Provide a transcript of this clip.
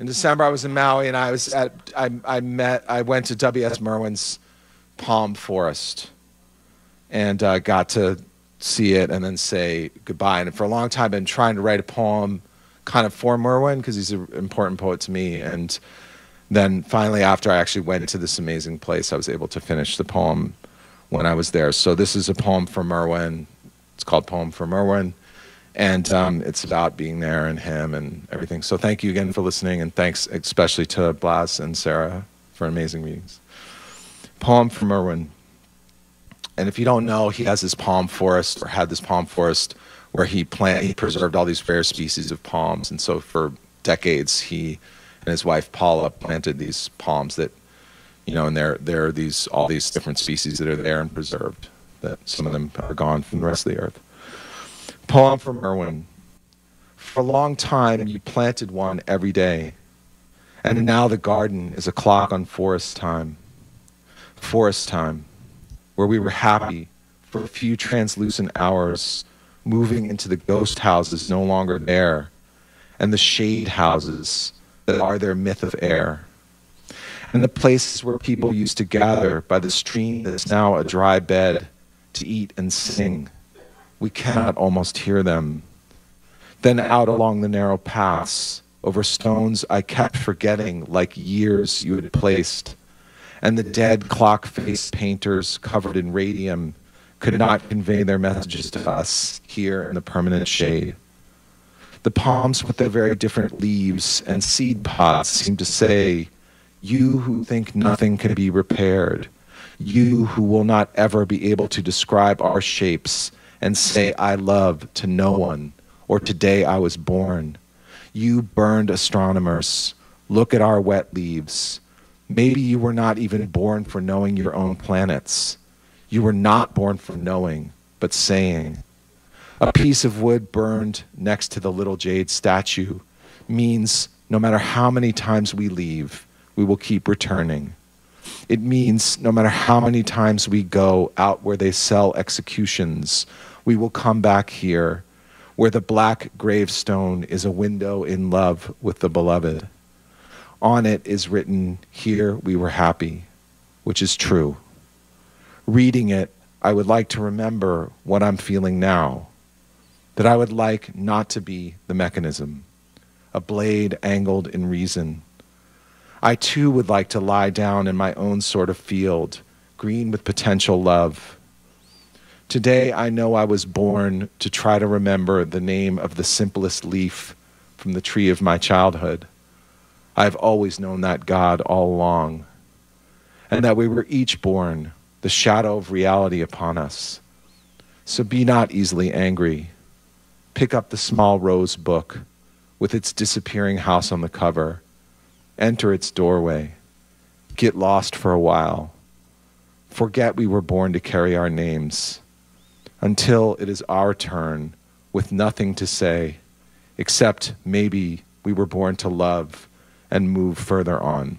In December, I was in Maui, and I went to W.S. Merwin's palm forest, and got to see it and then say goodbye. And for a long time, I've been trying to write a poem kind of for Merwin because he's an important poet to me. And then finally, after I actually went to this amazing place, I was able to finish the poem when I was there. So this is a poem for Merwin. It's called Poem for Merwin. And it's about being there and him and everything. So thank you again for listening, and thanks especially to Blas and Sarah for amazing readings. Poem for Merwin. And if you don't know, he has this palm forest, or had this palm forest, where he preserved all these rare species of palms. And so for decades, he and his wife Paula planted these palms that, you know, and there are all these different species that are there and preserved, that some of them are gone from the rest of the earth. Poem from Merwin. For a long time, you planted one every day, and now the garden is a clock on forest time. Forest time, where we were happy for a few translucent hours, moving into the ghost houses no longer there, and the shade houses that are their myth of air, and the places where people used to gather by the stream that's now a dry bed to eat and sing. We cannot almost hear them. Then out along the narrow paths, over stones I kept forgetting like years you had placed, and the dead clock-faced painters covered in radium could not convey their messages to us here in the permanent shade. The palms with their very different leaves and seed pods seem to say, you who think nothing can be repaired, you who will not ever be able to describe our shapes and say I love to no one, or today I was born. You burned astronomers, look at our wet leaves. Maybe you were not even born for knowing your own planets. You were not born for knowing, but saying. A piece of wood burned next to the little jade statue means no matter how many times we leave, we will keep returning. It means no matter how many times we go out where they sell executions, we will come back here, where the black gravestone is a window in love with the beloved. On it is written, here we were happy, which is true. Reading it, I would like to remember what I'm feeling now, that I would like not to be the mechanism, a blade angled in reason. I too would like to lie down in my own sort of field, green with potential love. Today I know I was born to try to remember the name of the simplest leaf from the tree of my childhood. I have always known that God all along, and that we were each born, the shadow of reality upon us. So be not easily angry. Pick up the small rose book with its disappearing house on the cover. Enter its doorway. Get lost for a while. Forget we were born to carry our names, until it is our turn with nothing to say, except maybe we were born to love and move further on.